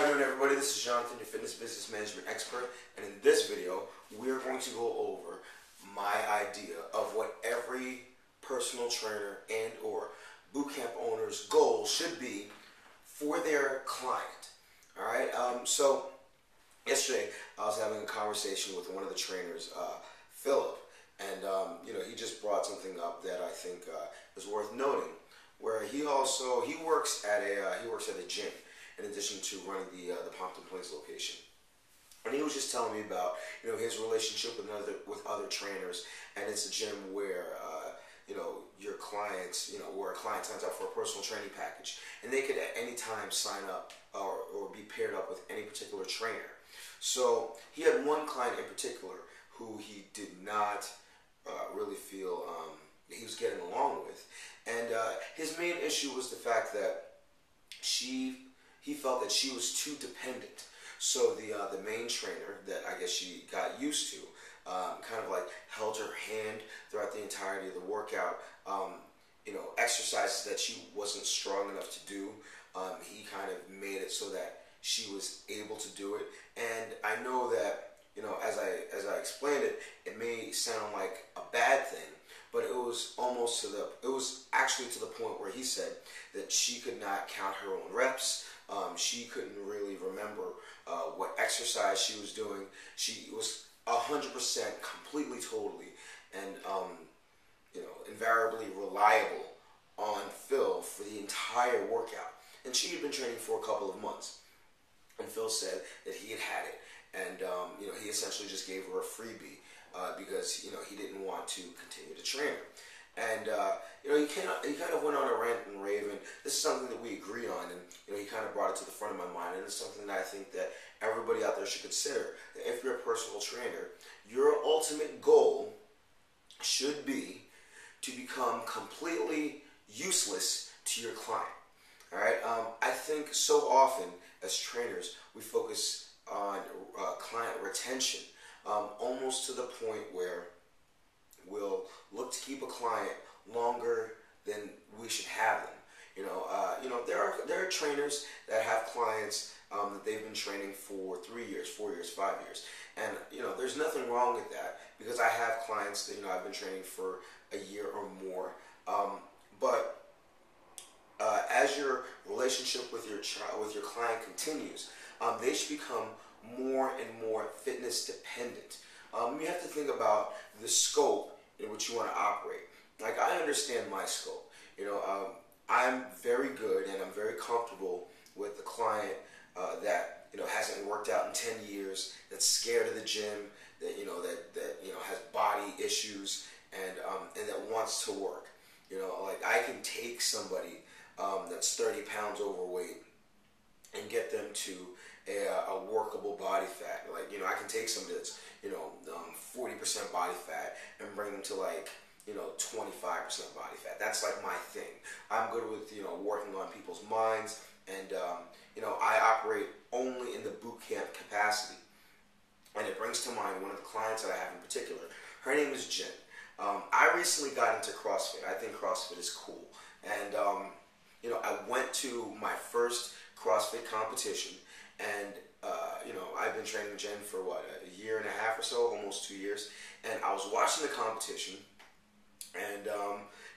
afternoon, everybody. This is Jonathan, your fitness business management expert, and in this video, we're going to go over my idea of what every personal trainer and or bootcamp owner's goal should be for their client. All right. So yesterday, I was having a conversation with one of the trainers, Philip, and he just brought something up that I think is worth noting. Where he works at a gym in addition to running the Pompton Plains location, and he was just telling me about his relationship with other trainers, and it's a gym where your clients where a client signs up for a personal training package, and they could at any time sign up or be paired up with any particular trainer. So he had one client in particular who he did not really feel he was getting along with, and his main issue was the fact that he felt that she was too dependent. So the main trainer that I guess she got used to kind of like held her hand throughout the entirety of the workout. Exercises that she wasn't strong enough to do, he kind of made it so that she was able to do it. And I know that as I explained it, it may sound like a bad thing, but it was actually to the point where he said that she could not count her own reps. She couldn't really remember what exercise she was doing. She was 100% completely, totally, and invariably reliable on Phil for the entire workout. And she had been training for a couple of months. And Phil said that he had it. And he essentially just gave her a freebie because he didn't want to continue to train her. And he kind of went on a rant and rave, and this is something that we agree on, and he kind of brought it to the front of my mind, and it's something that I think that everybody out there should consider. That if you're a personal trainer, your ultimate goal should be to become completely useless to your client. All right. I think so often as trainers we focus on client retention, almost to the point where we'll look to keep a client longer than we should have them. There are trainers that have clients that they've been training for 3 years, 4 years, 5 years, and there's nothing wrong with that because I have clients that I've been training for a year or more. But as your relationship with your client continues, they should become more and more fitness dependent. You have to think about the scope in which you want to operate. Like, I understand my scope. I'm very good and I'm very comfortable with the client that hasn't worked out in 10 years, that's scared of the gym, that has body issues, and that wants to work. Like, I can take somebody that's 30 pounds overweight and get them to a workable body fat. Like, I can take somebody that's 40% body fat and bring them to 25% body fat. That's like my thing. I'm good with working on people's minds, and I operate only in the boot camp capacity. And it brings to mind one of the clients that I have in particular. Her name is Jen. I recently got into CrossFit. I think CrossFit is cool, and I went to my first CrossFit competition, and I've been training Jen for a year and a half or so, almost 2 years, and I was watching the competition, and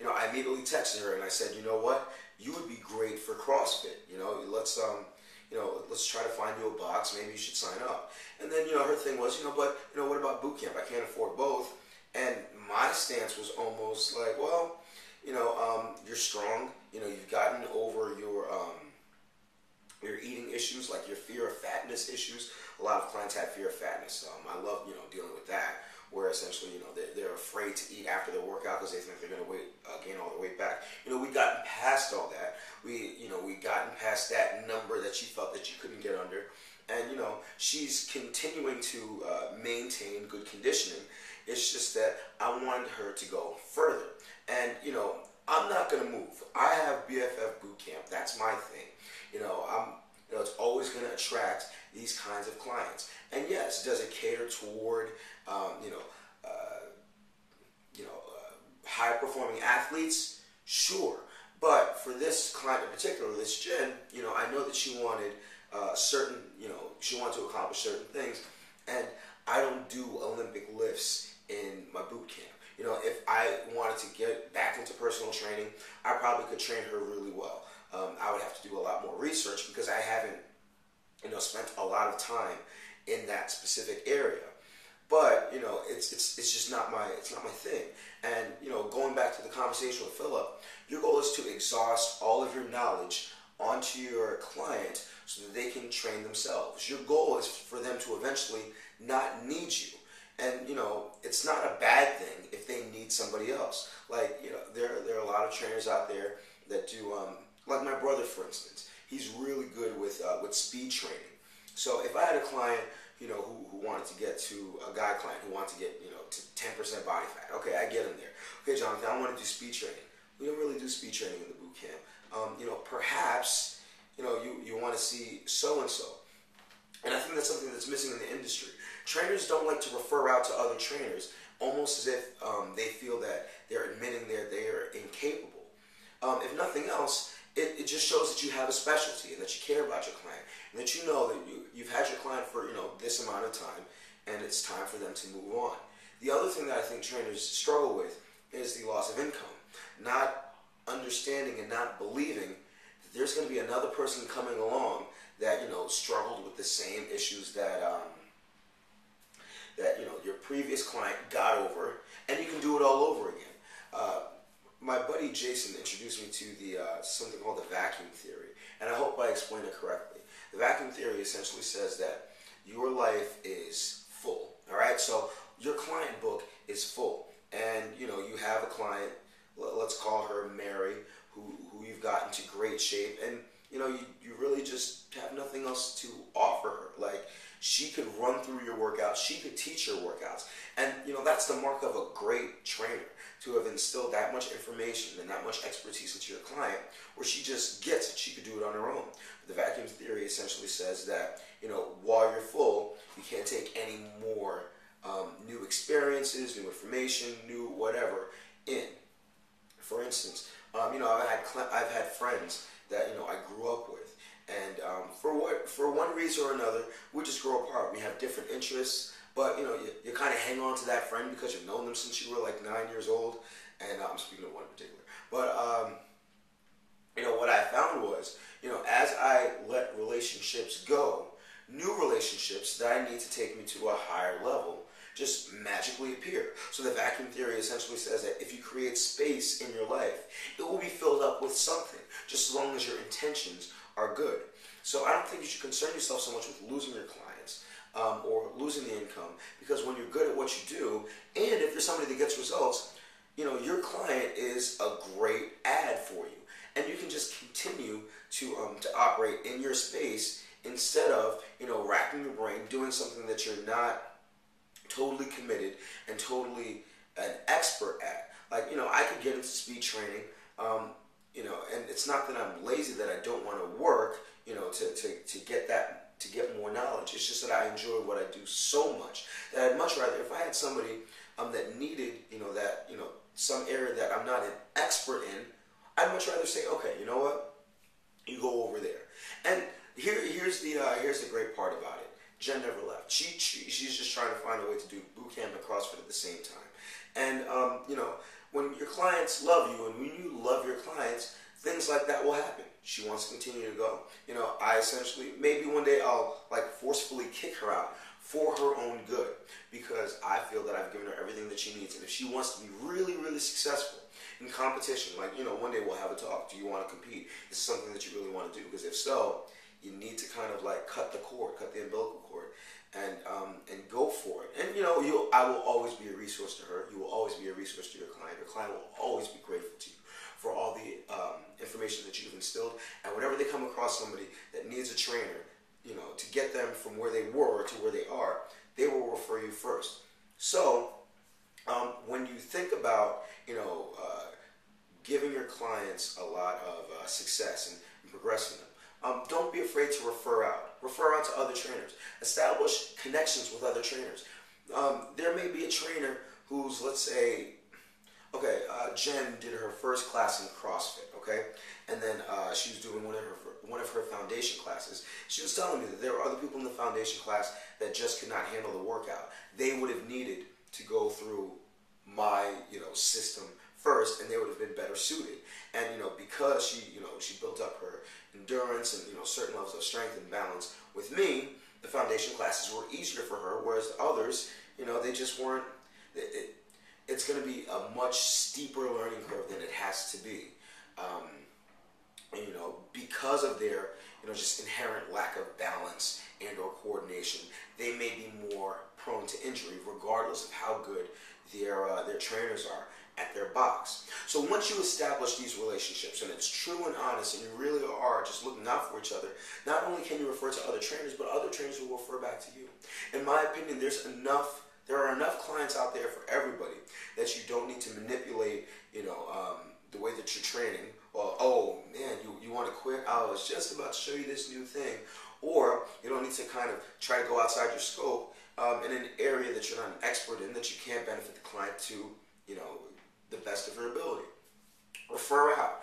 I immediately texted her and I said, what, you would be great for CrossFit. Let's try to find you a box. Maybe you should sign up. And then her thing was, but what about boot camp? I can't afford both. And my stance was almost like, well, you're strong. You've gotten over your eating issues, like your fear of fatness issues. A lot of clients have fear of fatness. I love, dealing with that, where essentially, they're afraid to eat after their workout because they think they're going to gain all the weight back. We've gotten past all that. We gotten past that number that she felt that she couldn't get under. And, she's continuing to maintain good conditioning. It's just that I wanted her to go further. And, I'm not going to move. I have BFF boot camp. That's my thing. It's always going to attract these kinds of clients. And yes, does it cater toward, high-performing athletes? Sure. But for this client in particular, this Jen, I know that she wanted certain, she wanted to accomplish certain things, and I don't do Olympic lifts in my boot camp. If I wanted to get back into personal training, I probably could train her really well. I would have to do a lot more research because I haven't, spent a lot of time in that specific area. But it's just not my thing. And going back to the conversation with Philip, your goal is to exhaust all of your knowledge onto your client so that they can train themselves. Your goal is for them to eventually not need you. And it's not a bad thing if they need somebody else. Like there are a lot of trainers out there that do like my brother, for instance. He's really good with speed training. So if I had a client who wanted to get to a guy client who wanted to get to 10% body fat, okay, I get him there. Okay, Jonathan, I want to do speed training. We don't really do speed training in the boot camp. Perhaps you want to see so and so. And I think that's something that's missing in the industry. Trainers don't like to refer out to other trainers, almost as if they feel that they're admitting that they are incapable. If nothing else, it just shows that you have a specialty and that you care about your client, and that you know that you've had your client for this amount of time, and it's time for them to move on. The other thing that I think trainers struggle with is the loss of income, not understanding and not believing that there's going to be another person coming along that struggled with the same issues that your previous client got over, and you can do it all over again. My buddy Jason introduced me to the something called the vacuum theory, and I hope I explained it correctly. The vacuum theory essentially says that your life is full. All right, so your client book is full, and you have a client. Let's call her Mary, who you've gotten to great shape, and you really just have nothing else to offer her. Like, she could run through your workouts, she could teach your workouts, and that's the mark of a great trainer, to have instilled that much information and that much expertise into your client, where she just gets it. She could do it on her own. The vacuum theory essentially says that while you're full, you can't take any more new experiences, new information, new whatever in. For instance, I've had friends that I grew up with, and for one reason or another, we just grow apart. We have different interests, but you kind of hang on to that friend because you've known them since you were like 9 years old. And I'm speaking of one in particular, but what I found was as I let relationships go, new relationships that I need to take me to a higher level just magically appear. So the vacuum theory essentially says that if you create space in your life, it will be filled up with something, just as long as your intentions are good. So I don't think you should concern yourself so much with losing your clients or losing the income, because when you're good at what you do, and if you're somebody that gets results, your client is a great ad for you, and you can just continue to operate in your space instead of racking your brain doing something that you're not totally committed and totally an expert at. Like, I could get into speed training, and it's not that I'm lazy, that I don't want to work, to get more knowledge. It's just that I enjoy what I do so much that I'd much rather, if I had somebody that needed, some area that I'm not an expert in, I'd much rather say, okay, you know what, you go over there. And here's the great part about it. Jen never left. She's just trying to find a way to do boot camp and CrossFit at the same time. And when your clients love you, and when you love your clients, things like that will happen. She wants to continue to go. I essentially, maybe one day I'll forcefully kick her out for her own good, because I feel that I've given her everything that she needs. And if she wants to be really, really successful in competition, one day we'll have a talk. Do you want to compete? Is this something that you really want to do? Because if so, you need to kind of cut the cord, cut the umbilical cord, and go for it. And I will always be a resource to her. You will always be a resource to your client. Your client will always be grateful to you for all the information that you've instilled. And whenever they come across somebody that needs a trainer, to get them from where they were to where they are, they will refer you first. So when you think about giving your clients a lot of success and progressing them, don't be afraid to refer out. Refer out to other trainers. Establish connections with other trainers. There may be a trainer who's, let's say, okay, Jen did her first class in CrossFit, okay? And then she was doing one of her foundation classes, she was telling me that there were other people in the foundation class that just could not handle the workout. They would have needed to go through my, system first, and they would have been better suited. And because she built up her endurance and certain levels of strength and balance with me, the foundation classes were easier for her, whereas the others, they just weren't. It's going to be a much steeper learning curve than it has to be, because of their just inherent lack of balance and or coordination. They may be more prone to injury, regardless of how good their trainers are at their box. So once you establish these relationships, and it's true and honest, and you really are just looking out for each other, not only can you refer to other trainers, but other trainers will refer back to you. In my opinion, there are enough clients out there for everybody that you don't need to manipulate, the way that you're training. Well, oh man, you want to quit? I was just about to show you this new thing. Or you don't need to kind of try to go outside your scope in an area that you're not an expert in, that you can't benefit the client to, the best of your ability. Refer out.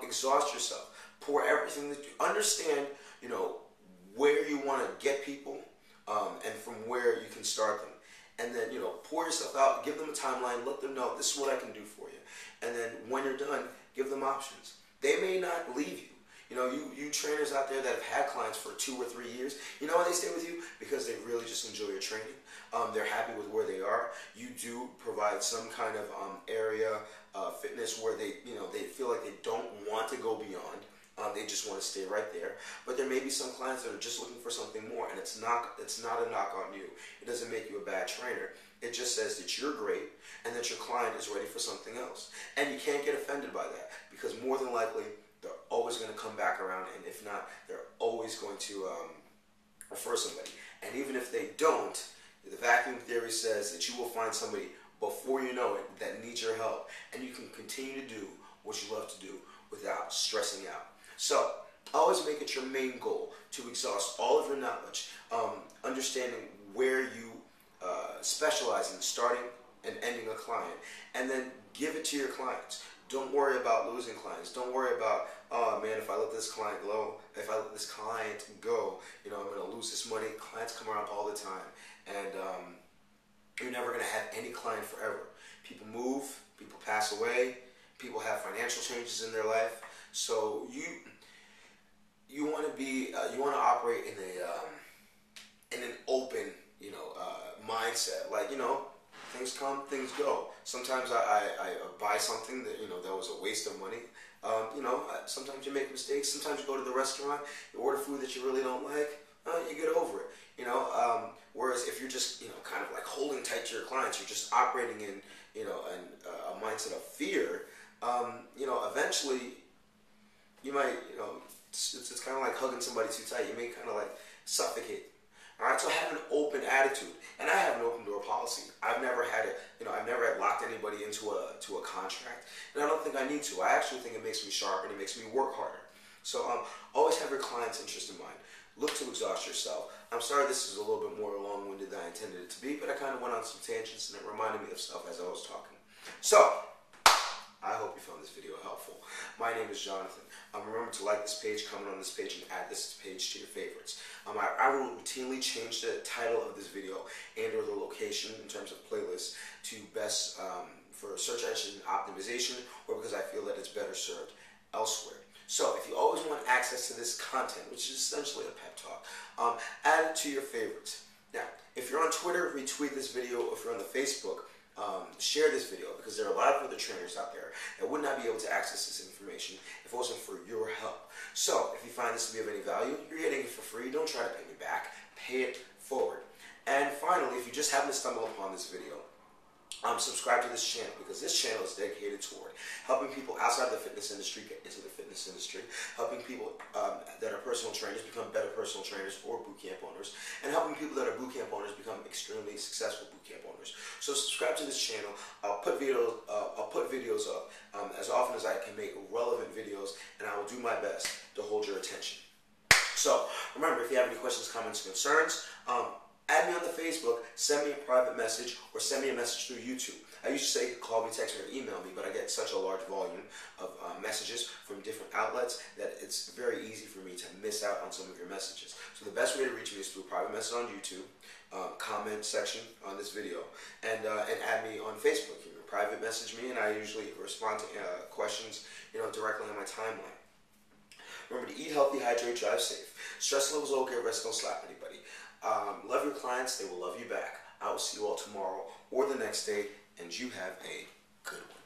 Exhaust yourself. Pour everything that you understand, where you want to get people, and from where you can start them. And then, pour yourself out, give them a timeline, let them know this is what I can do for you. And then when you're done, give them options. They may not leave you. You trainers out there that have had clients for 2 or 3 years, you know why they stay with you? Because they really just enjoy your training. They're happy with where they are. You do provide some kind of area fitness where they feel like they don't want to go beyond. They just want to stay right there. But there may be some clients that are just looking for something more, and it's not a knock on you. It doesn't make you a bad trainer. It just says that you're great and that your client is ready for something else. And you can't get offended by that, because more than likely they're always going to come back around, and if not, they're always going to refer somebody. And even if they don't, the vacuum theory says that you will find somebody before you know it that needs your help, and you can continue to do what you love to do without stressing out. So always make it your main goal to exhaust all of your knowledge, understanding where you specialize in starting and ending a client, and then give it to your clients. Don't worry about losing clients. Don't worry about, oh man, if I let this client go, I'm going to lose this money. Clients come around all the time, and you're never going to have any client forever. People move, people pass away, people have financial changes in their life. So you want to operate in an open mindset. Like, things come, things go. Sometimes I buy something that that was a waste of money. Sometimes you make mistakes. Sometimes you go to the restaurant, you order food that you really don't like. You get over it. Whereas if you're just kind of like holding tight to your clients, you're just operating in a mindset of fear. Eventually you might it's kind of like hugging somebody too tight. You may kind of like suffocate. All right, so have an open attitude, and I have an open door policy. I've never had locked anybody into a contract, and I don't think I need to. I actually think it makes me sharper and it makes me work harder. So always have your client's interest in mind. Look to exhaust yourself. I'm sorry this is a little bit more long-winded than I intended it to be, but I kind of went on some tangents and it reminded me of stuff as I was talking. So I hope you found this video helpful. My name is Jonathan. Remember to like this page, comment on this page, and add this page to your favorites. I will routinely change the title of this video and or the location in terms of playlists to best for search engine optimization, or because I feel that it's better served elsewhere. So if you always want access to this content, which is essentially a pep talk, add it to your favorites. Now, if you're on Twitter, retweet this video. If you're on the Facebook, share this video, because there are a lot of other trainers out there that would not be able to access this information if it wasn't for your help. So if you find this to be of any value, you're getting it for free. Don't try to pay me back. Pay it forward. And finally, if you just happen to stumble upon this video, subscribe to this channel, because this channel is dedicated toward helping people outside the fitness industry get into the fitness industry, helping people that are personal trainers become better personal trainers or boot camp owners, and helping people that are boot camp owners become extremely successful boot camp owners. So subscribe to this channel. I'll put videos up as often as I can make relevant videos, and I will do my best to hold your attention. So remember, if you have any questions, comments, concerns, add me on the Facebook, send me a private message, or send me a message through YouTube. I used to say call me, text me, or email me, but I get such a large volume of messages from different outlets that it's very easy for me to miss out on some of your messages. So the best way to reach me is through a private message on YouTube, comment section on this video, and add me on Facebook. You know, private message me, and I usually respond to questions, you know, directly on my timeline. Remember to eat healthy, hydrate, drive safe. Stress levels are okay, rest don't slap anybody. Love your clients, they will love you back. I will see you all tomorrow or the next day, and you have a good one.